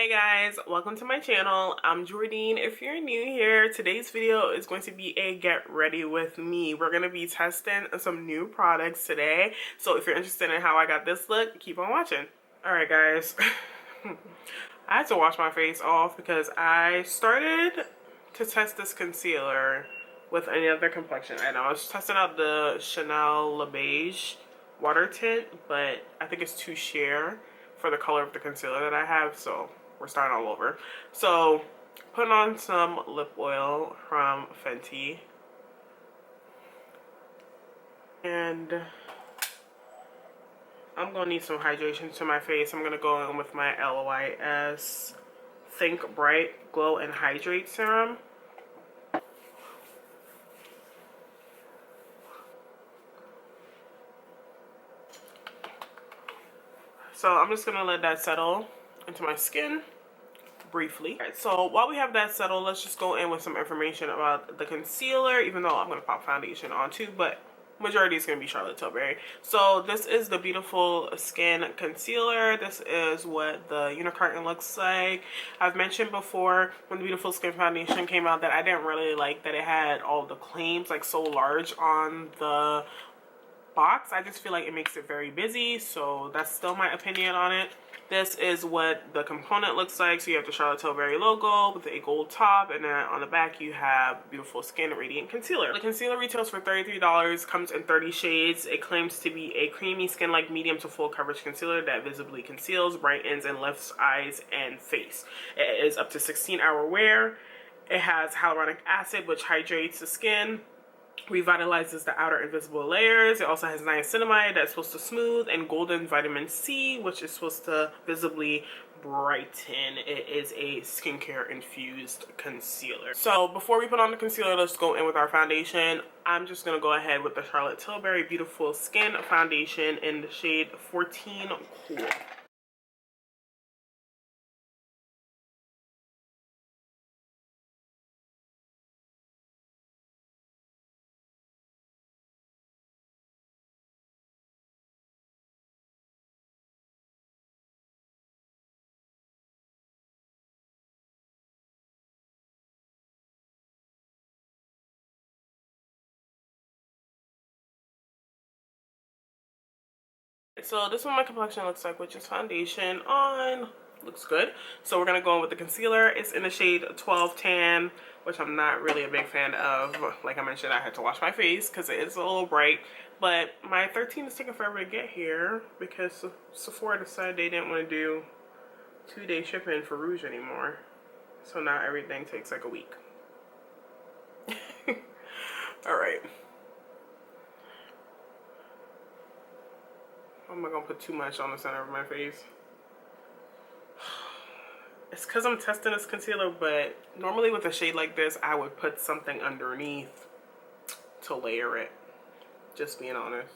Hey guys, welcome to my channel. I'm Jordine. If you're new here, today's video is going to be a get ready with me. We're going to be testing some new products today. So if you're interested in how I got this look, keep on watching. Alright guys, I had to wash my face off because I started to test this concealer with another complexion item. I was testing out the Chanel Beige water tint, but I think it's too sheer for the color of the concealer that I have, so we're starting all over. So putting on some lip oil from Fenty, and I'm gonna need some hydration to my face. I'm gonna go in with my LYS Think Bright Glow and Hydrate Serum. So I'm just gonna let that settle into my skin briefly. Alright, so while we have that settled, let's just go in with some information about the concealer, even though I'm gonna pop foundation on too, but majority is gonna be Charlotte Tilbury. So this is the Beautiful Skin Concealer. This is what the unicarton looks like. I've mentioned before when the Beautiful Skin Foundation came out that I didn't really like that it had all the claims like so large on the box. I just feel like it makes it very busy, so that's still my opinion on it. This is what the component looks like. So you have the Charlotte Tilbury logo with a gold top, and then on the back you have Beautiful Skin Radiant Concealer. The concealer retails for $33, comes in 30 shades. It claims to be a creamy skin-like medium to full coverage concealer that visibly conceals, brightens, and lifts eyes and face. It is up to 16-hour wear. It has hyaluronic acid, which hydrates the skin, revitalizes the outer invisible layers. It also has niacinamide that's supposed to smooth, and golden vitamin C, which is supposed to visibly brighten. It is a skincare infused concealer. So before we put on the concealer, let's go in with our foundation. I'm just gonna go ahead with the Charlotte Tilbury Beautiful Skin Foundation in the shade 14 Cool. So this is what my complexion looks like, which is foundation on. Looks good. So we're gonna go in with the concealer. It's in the shade 12 Tan, which I'm not really a big fan of. Like I mentioned, I had to wash my face because it is a little bright. But my 13 is taking forever to get here because Sephora decided they didn't want to do 2-day shipping for rouge anymore. So now everything takes like a week. Alright. I'm not gonna put too much on the center of my face. It's because I'm testing this concealer, but normally with a shade like this, I would put something underneath to layer it. Just being honest.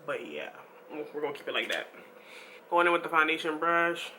But yeah, we're gonna keep it like that. Going in with the foundation brush.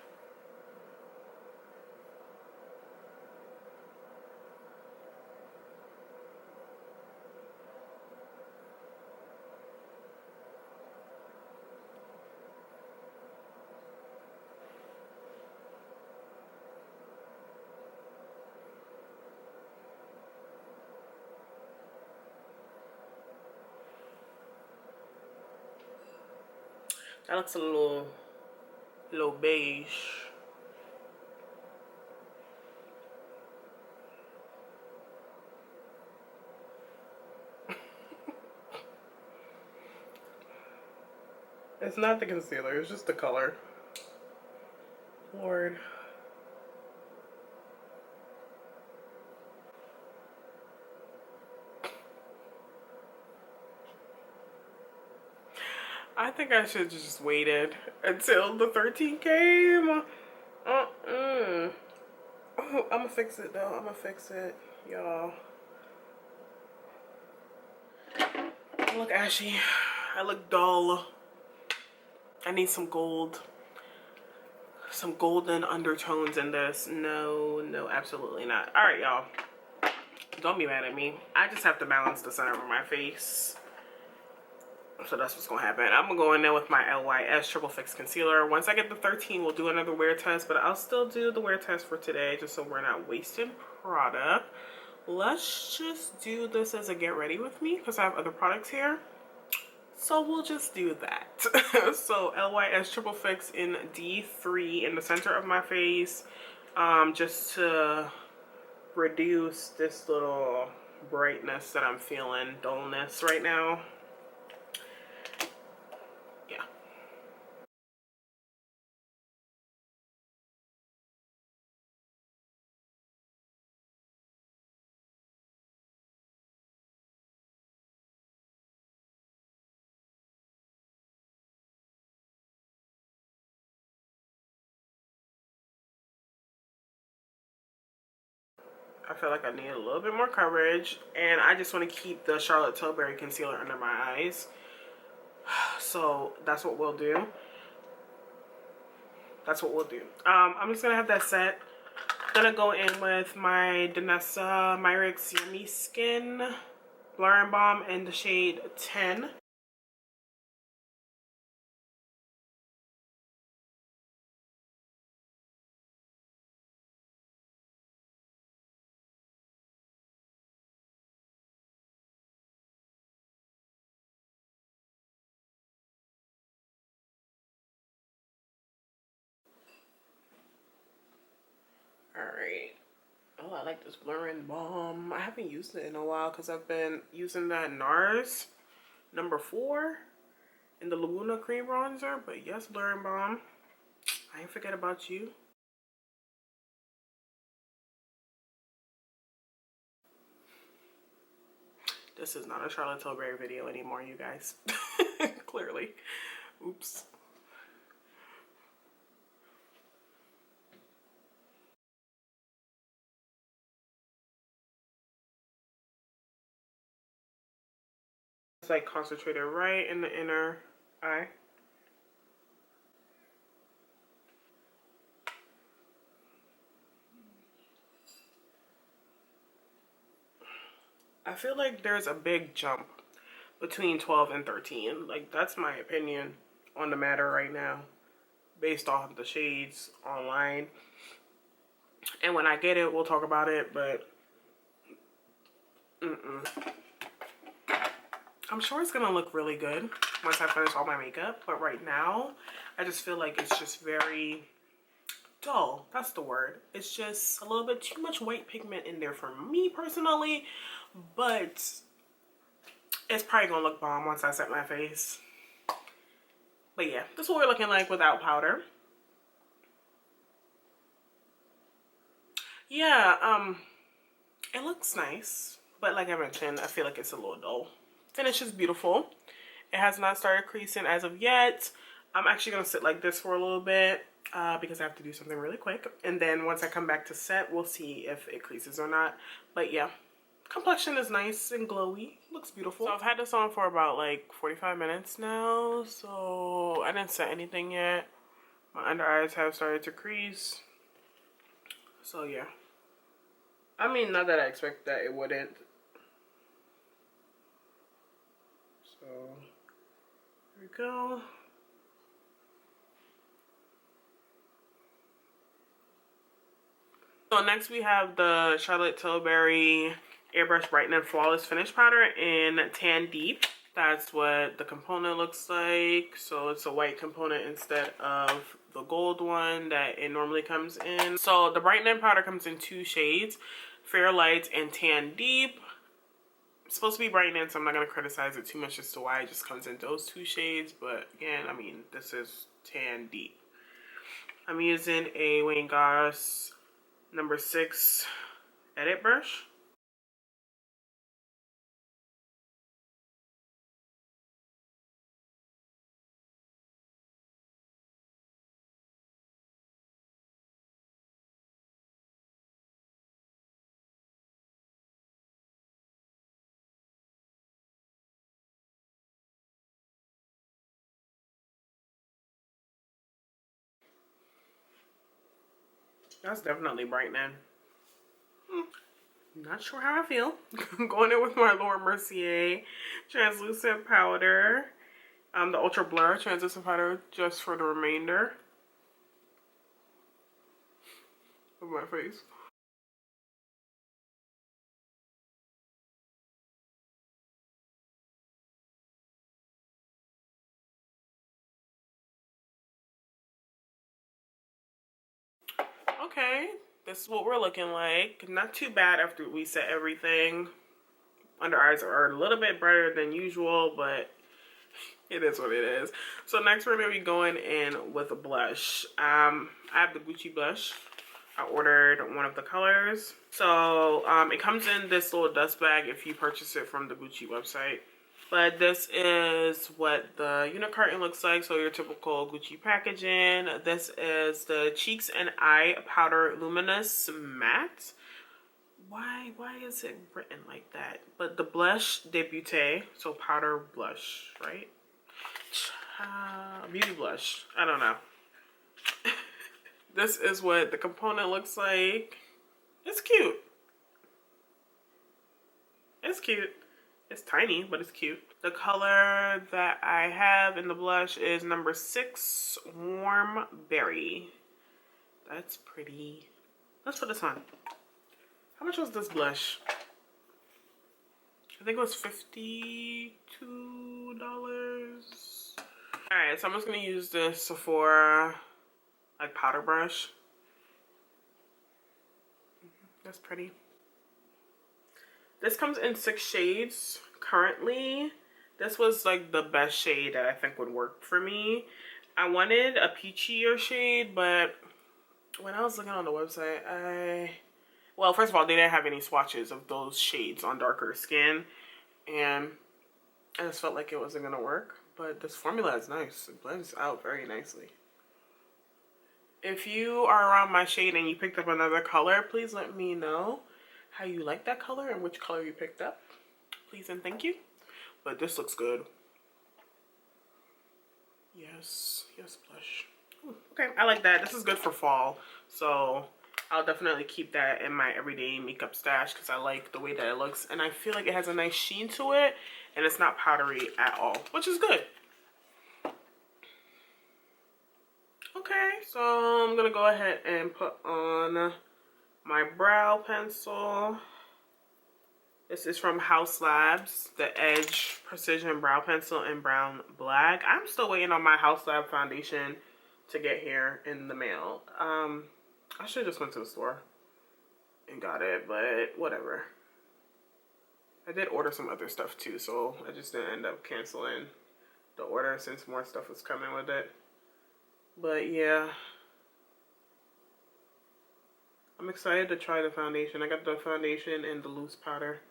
That looks a little beige. It's not the concealer, it's just the color. Lord. I think I should have just waited until the 13 came. Oh, I'm gonna fix it though. I'm gonna fix it, y'all. I look ashy. I look dull. I need some gold. Some golden undertones in this. No, absolutely not. Alright, y'all. Don't be mad at me. I just have to balance the center of my face. So that's what's gonna happen. I'm gonna go in there with my LYS Triple Fix Concealer. Once I get the 13, we'll do another wear test, but I'll still do the wear test for today just so we're not wasting product. Let's just do this as a get ready with me because I have other products here. So we'll just do that. So LYS Triple Fix in D3 in the center of my face, just to reduce this little brightness that I'm feeling, dullness right now. Yeah. I feel like I need a little bit more coverage, and I just want to keep the Charlotte Tilbury concealer under my eyes. So that's what we'll do. That's what we'll do. I'm just gonna have that set. Gonna go in with my Danessa Myricks Yummy Skin Blurring Balm in the shade 10. Alright. Oh, I like this Blurring Balm. I haven't used it in a while because I've been using that NARS number 4 in the Laguna Cream Bronzer. But yes, Blurring Balm. I ain't forget about you. This is not a Charlotte Tilbury video anymore, you guys. Clearly. Oops. It's like concentrated right in the inner eye. I feel like there's a big jump between 12 and 13. Like, that's my opinion on the matter right now, based off the shades online. And when I get it, we'll talk about it, but I'm sure it's gonna look really good once I finish all my makeup. But right now, I just feel like it's just very dull. That's the word. It's just a little bit too much white pigment in there for me personally, but it's probably gonna look bomb once I set my face. But yeah, this is what we're looking like without powder. Yeah, it looks nice, but like I mentioned, I feel like it's a little dull. Finish is beautiful. It has not started creasing as of yet. I'm actually gonna sit like this for a little bit because I have to do something really quick. And then once I come back to set, we'll see if it creases or not. But yeah, complexion is nice and glowy. Looks beautiful. So I've had this on for about like 45 minutes now. So I didn't set anything yet. My under eyes have started to crease. So yeah. I mean, not that I expect that it wouldn't. So here we go. So next we have the Charlotte Tilbury Airbrush Brightening Flawless Finish Powder in Tan Deep. That's what the component looks like. So it's a white component instead of the gold one that it normally comes in. So the brightening powder comes in 2 shades, Fair Light and Tan Deep. It's supposed to be brightening, so I'm not going to criticize it too much as to why it just comes in those 2 shades. But again, I mean, this is Tan Deep. I'm using a Wayne Goss number 6 edit brush. That's definitely brightening. Not sure how I feel. Going in with my Mercier translucent powder The Ultra Blur Translucent Powder just for the remainder of my face. Okay, this is what we're looking like. Not too bad after we set everything. Under eyes are a little bit brighter than usual, but it is what it is. So next we're going to be going in with a blush. I have the Gucci blush. I ordered one of the colors. So it comes in this little dust bag if you purchase it from the Gucci website. But this is what the unit carton looks like. So your typical Gucci packaging. This is the Cheeks and Eye Powder Luminous Matte. Why is it written like that? But the blush de Beauté, so powder blush, right? Beauty blush. I don't know. This is what the component looks like. It's cute. It's cute. It's tiny, but it's cute. The color that I have in the blush is number 6, Warm Berry. That's pretty. Let's put this on. How much was this blush? I think it was $52. Alright, so I'm just going to use this Sephora like powder brush. That's pretty. This comes in 6 shades currently. This was like the best shade that I think would work for me. I wanted a peachier shade, but when I was looking on the website, well, first of all, they didn't have any swatches of those shades on darker skin, and I just felt like it wasn't gonna work. But this formula is nice. It blends out very nicely. If you are around my shade and you picked up another color, please let me know how you like that color and which color you picked up. Please and thank you. But this looks good. Yes, blush. Ooh, okay, I like that. This is good for fall, so I'll definitely keep that in my everyday makeup stash because I like the way that it looks, and I feel like it has a nice sheen to it, and it's not powdery at all, which is good. Okay, so I'm gonna go ahead and put on my brow pencil. This is from Haus Labs, the Edge Precision Brow Pencil in Brown Black. I'm still waiting on my Haus Lab foundation to get here in the mail. I should have just went to the store and got it, but whatever. I did order some other stuff too, so I just didn't end up canceling the order since more stuff was coming with it. But yeah, I'm excited to try the foundation. I got the foundation and the loose powder.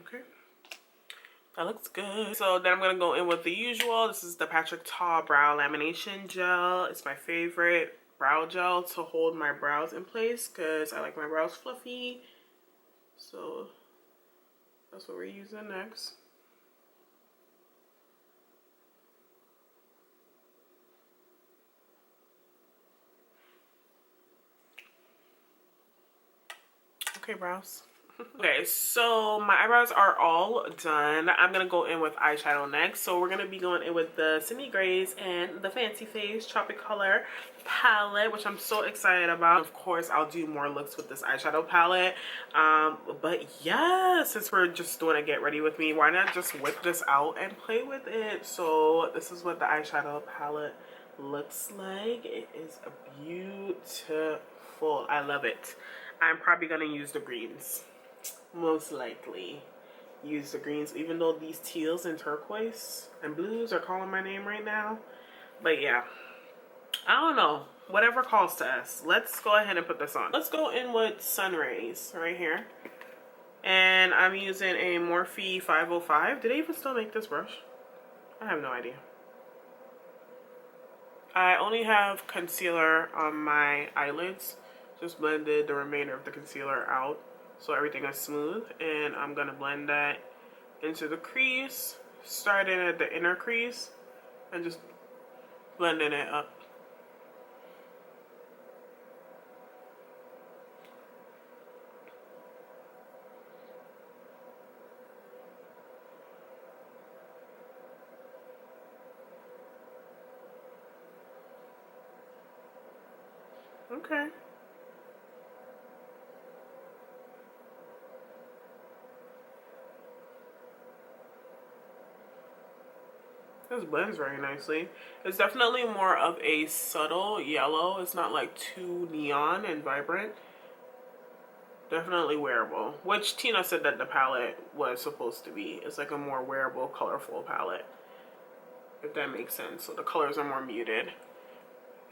Okay, that looks good. So then I'm gonna go in with the usual. This is the Patrick Ta Brow Lamination Gel. It's my favorite brow gel to hold my brows in place because I like my brows fluffy. So that's what we're using next. Okay, brows. Okay, so my eyebrows are all done. I'm gonna go in with eyeshadow next. So we're gonna be going in with the Semi Grays and the Fancy Face TropiColor palette, which I'm so excited about. Of course, I'll do more looks with this eyeshadow palette. But yeah, since we're just doing a get ready with me, why not just whip this out and play with it? So this is what the eyeshadow palette looks like. It is beautiful. I love it. I'm probably gonna use the greens. Most likely use the greens, even though these teals and turquoise and blues are calling my name right now. But yeah, I don't know, whatever calls to us. Let's go ahead and put this on. Let's go in with Sun Rays right here. And I'm using a Morphe 505. Do they even still make this brush? I have no idea. I only have concealer on my eyelids. Just blended the remainder of the concealer out so everything is smooth. And I'm going to blend that into the crease, starting at the inner crease and just blending it up. Okay. This blends very nicely. It's definitely more of a subtle yellow. It's not like too neon and vibrant. Definitely wearable, which Tina said that the palette was supposed to be. It's like a more wearable, colorful palette, if that makes sense. So the colors are more muted.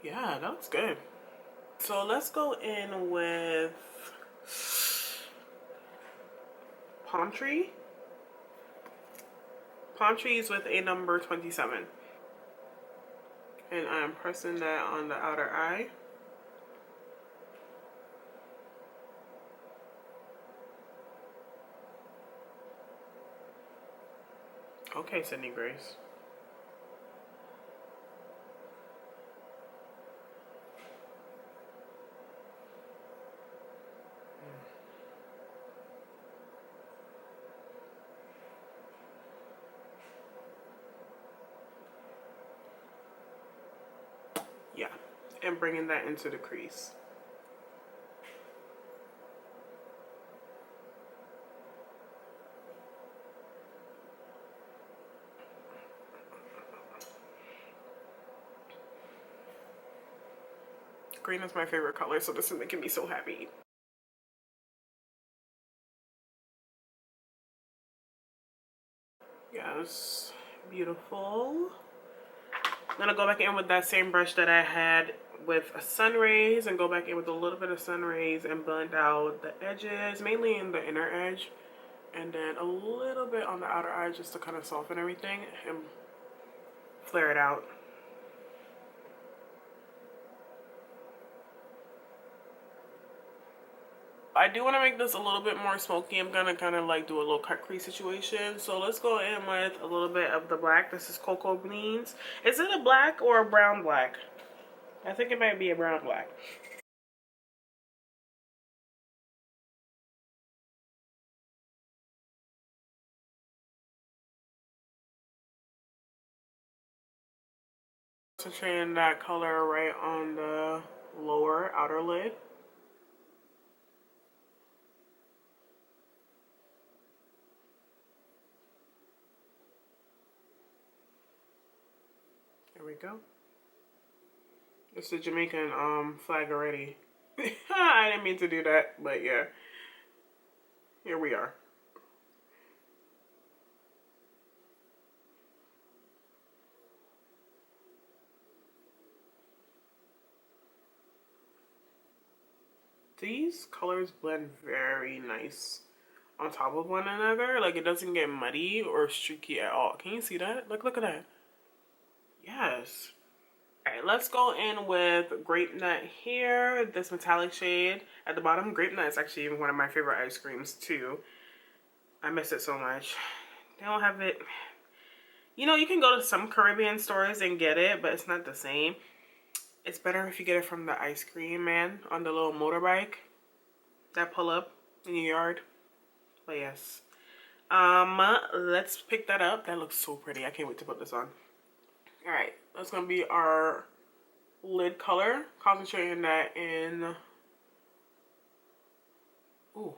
Yeah, that looks good. So let's go in with Palm Tree. Palm Trees with a number 27. And I'm pressing that on the outer eye. Okay, Sydney Grace. Yeah, and bringing that into the crease. Green is my favorite color, so this is making me so happy. Yes, beautiful. I'm gonna go back in with that same brush that I had with a sun rays and go back in with a little bit of sun rays and blend out the edges, mainly in the inner edge, and then a little bit on the outer eye just to kind of soften everything and flare it out. I do want to make this a little bit more smoky. I'm gonna kind of like do a little cut crease situation. So let's go in with a little bit of the black. This is Cocoa Beans. Is it a black or a brown black? I think it might be a brown black. Concentrating that color right on the lower outer lid. There we go. It's the Jamaican flag already. I didn't mean to do that, but yeah. Here we are. These colors blend very nice on top of one another. Like, it doesn't get muddy or streaky at all. Can you see that? Look at that. Yes. Alright, let's go in with Grape Nut here. This metallic shade at the bottom. Grape Nut is actually one of my favorite ice creams too. I miss it so much. They don't have it. You know, you can go to some Caribbean stores and get it, but it's not the same. It's better if you get it from the ice cream man on the little motorbike that pull up in your yard. But yes. Let's pick that up. That looks so pretty. I can't wait to put this on. Alright, that's gonna be our lid color. Concentrating that in. Ooh.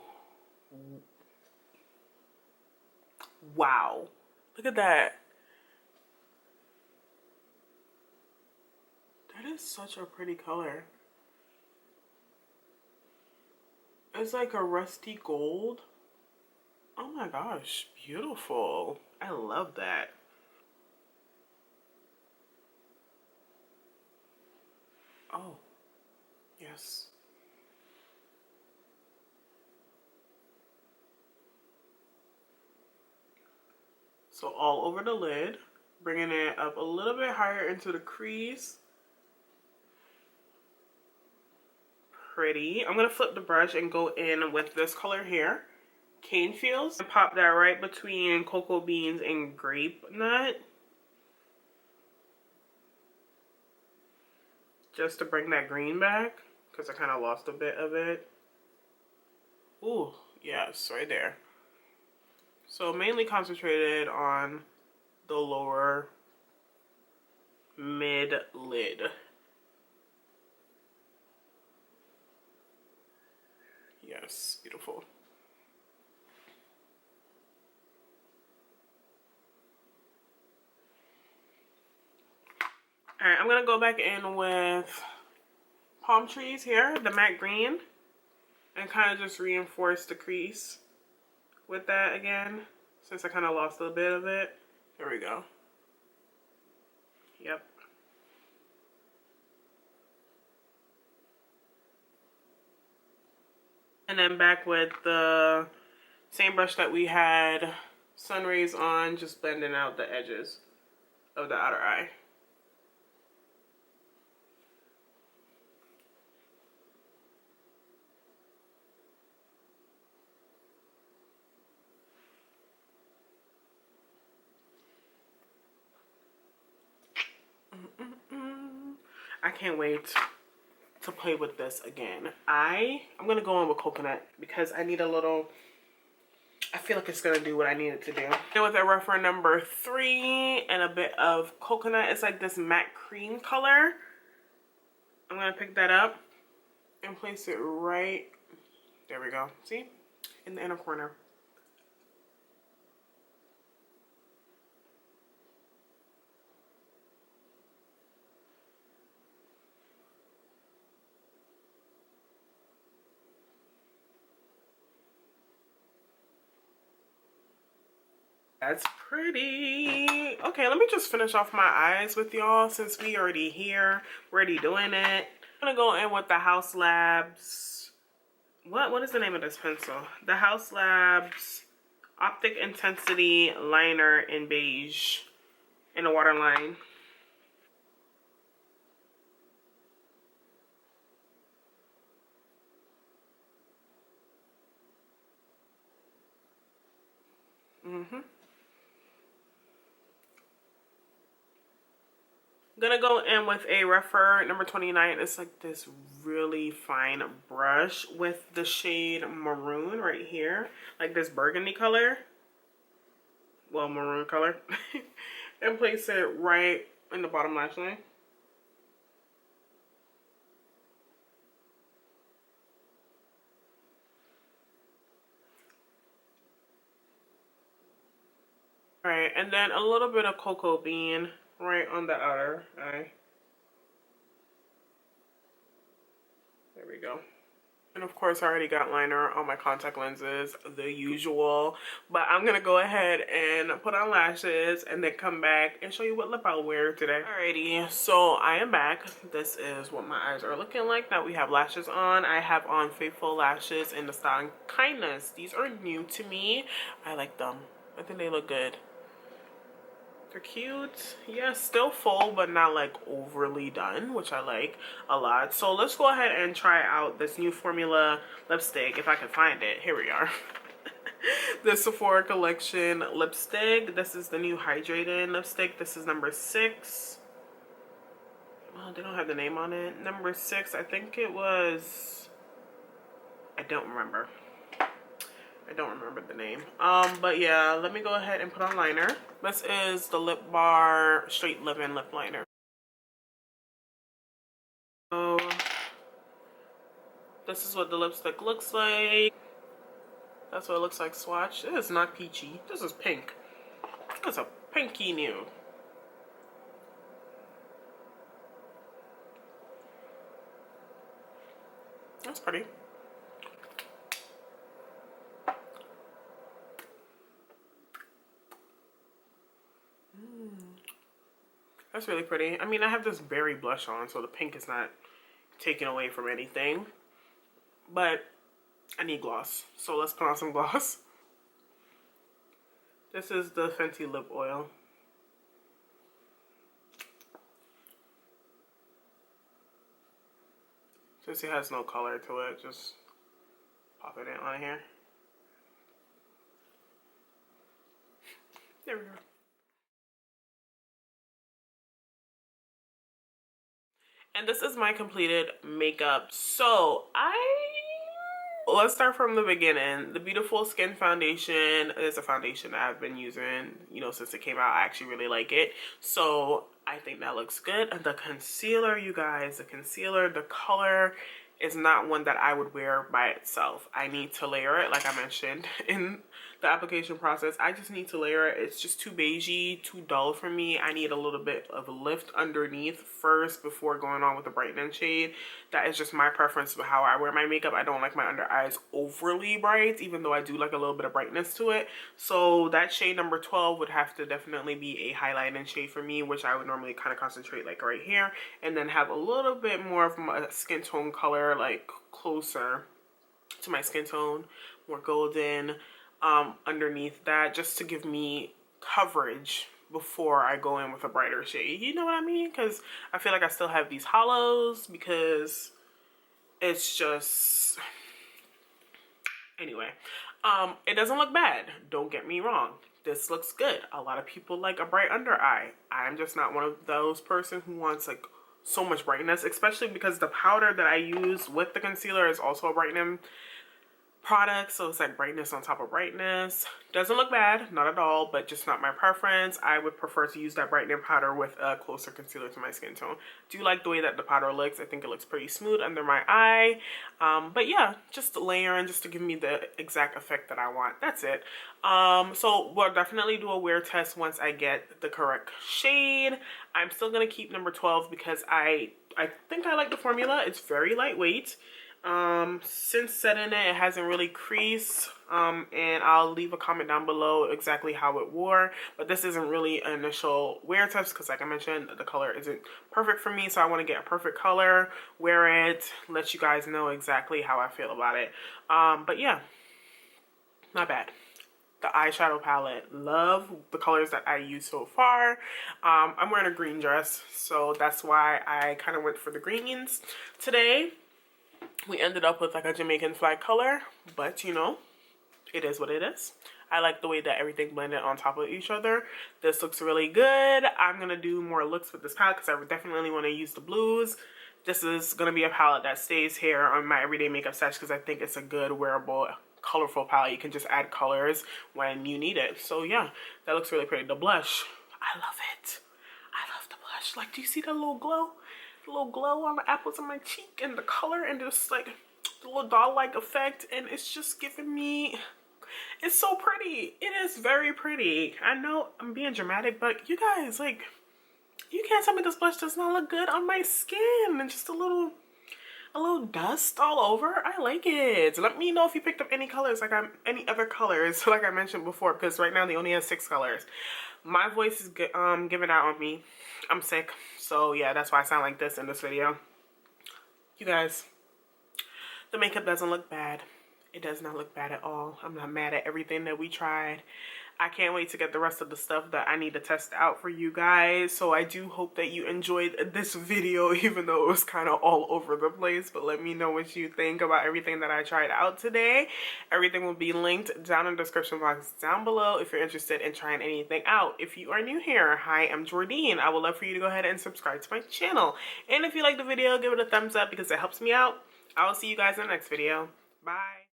Wow. Look at that. That is such a pretty color. It's like a rusty gold. Oh my gosh, beautiful. I love that. Oh, yes. So all over the lid, bringing it up a little bit higher into the crease. Pretty. I'm going to flip the brush and go in with this color here, Cane Fields, and pop that right between cocoa beans and grape nut. Just to bring that green back, because I kind of lost a bit of it. Ooh, yes, right there. So mainly concentrated on the lower mid lid. Yes, beautiful. Alright, I'm going to go back in with Palm Trees here, the matte green, and kind of just reinforce the crease with that again, since I kind of lost a bit of it. Here we go. Yep. And then back with the same brush that we had sun rays on, just blending out the edges of the outer eye. I can't wait to play with this again. I'm gonna go in with coconut because I need a little, I feel like it's gonna do what I need it to do. And with a rougher number 3 and a bit of coconut, it's like this matte cream color. I'm gonna pick that up and place it right, there we go, see? In the inner corner. That's pretty. Okay, let me just finish off my eyes with y'all since we already here, already doing it. I'm gonna go in with the Haus Labs. What is the name of this pencil? The Haus Labs Optic Intensity Liner in beige in a waterline. I'm gonna go in with a rougher number 29. It's like this really fine brush with the shade maroon right here, like this burgundy color, well, maroon color, and place it right in the bottom lash line. All right, and then a little bit of cocoa bean right on the outer eye. There we go. And of course I already got liner on my contact lenses, the usual. But I'm gonna go ahead and put on lashes and then come back and show you what lip I'll wear today. Alrighty, so I am back. This is what my eyes are looking like now we have lashes on. I have on Faithfull Lashes in the style Kindness. These are new to me. I like them. I think they look good. They're cute. Yeah, still full, but not like overly done, which I like a lot. So let's go ahead and try out this new formula lipstick, if I can find it. Here we are. The Sephora collection lipstick. This is the new hydrating lipstick. This is number 6. Well, they don't have the name on it. Number 6, I think it was, I don't remember. I don't remember the name. But yeah, let me go ahead and put on liner. This is the Lip Bar Straight Living Lip Liner. So, this is what the lipstick looks like. That's what it looks like swatch. It is not peachy. This is pink. It's a pinky nude. That's pretty. That's really pretty. I mean, I have this berry blush on, so the pink is not taken away from anything. But I need gloss, so let's put on some gloss. This is the Fenty Lip Oil. Since it has no color to it, just pop it in on here. There we go. And this is my completed makeup. So let's start from the beginning. The Beautiful Skin Foundation is a foundation that I've been using, you know, since it came out. I actually really like it. So I think that looks good. And the concealer, you guys, the concealer, the color is not one that I would wear by itself. I need to layer it, like I mentioned in the application process. I just need to layer it. It's just too beigey, too dull for me. I need a little bit of a lift underneath first before going on with the brightening shade. That is just my preference for how I wear my makeup. I don't like my under eyes overly bright, even though I do like a little bit of brightness to it. So that shade number 12 would have to definitely be a highlighting shade for me, which I would normally kind of concentrate like right here, and then have a little bit more of my skin tone color like closer to my skin tone, more golden underneath that, just to give me coverage before I go in with a brighter shade. You know what I mean? Because I feel like I still have these hollows because it's just... Anyway, it doesn't look bad. Don't get me wrong. This looks good. A lot of people like a bright under eye. I'm just not one of those person who wants like so much brightness, especially because the powder that I use with the concealer is also a brightening product, so it's like brightness on top of brightness. Doesn't look bad, not at all, but just not my preference. I would prefer to use that brightening powder with a closer concealer to my skin tone. Do like the way that the powder looks. I think it looks pretty smooth under my eye. But yeah, just layering just to give me the exact effect that I want. That's it. So we'll definitely do a wear test once I get the correct shade. I'm still gonna keep number 12 because I think I like the formula. It's very lightweight. Since setting it hasn't really creased, and I'll leave a comment down below exactly how it wore, but this isn't really an initial wear test because like I mentioned, the color isn't perfect for me, so I want to get a perfect color, wear it, let you guys know exactly how I feel about it. But yeah, not bad. The eyeshadow palette, love the colors that I use so far. I'm wearing a green dress, so that's why I kind of went for the greens today. We ended up with like a Jamaican flag color, but you know, it is what it is. I like the way that everything blended on top of each other. This looks really good. I'm going to do more looks with this palette because I would definitely want to use the blues. This is going to be a palette that stays here on my everyday makeup stash because I think it's a good wearable, colorful palette. You can just add colors when you need it. So yeah, that looks really pretty. The blush, I love it. I love the blush. Like, do you see that little glow? The little glow on the apples of my cheek and the color and just like the little doll-like effect, and it's just giving me, it's so pretty. It is very pretty. I know I'm being dramatic, but you guys, like, you can't tell me this blush does not look good on my skin. And just a little dust all over. I like it. Let me know if you picked up any colors, like any other colors, like I mentioned before, because right now they only have 6 colors. My voice is giving out on me. I'm sick. So yeah, that's why I sound like this in this video. You guys, the makeup doesn't look bad. It does not look bad at all. I'm not mad at everything that we tried. I can't wait to get the rest of the stuff that I need to test out for you guys. So I do hope that you enjoyed this video, even though it was kind of all over the place. But let me know what you think about everything that I tried out today. Everything will be linked down in the description box down below if you're interested in trying anything out. If you are new here, hi, I'm Jordine. I would love for you to go ahead and subscribe to my channel. And if you like the video, give it a thumbs up because it helps me out. I will see you guys in the next video. Bye.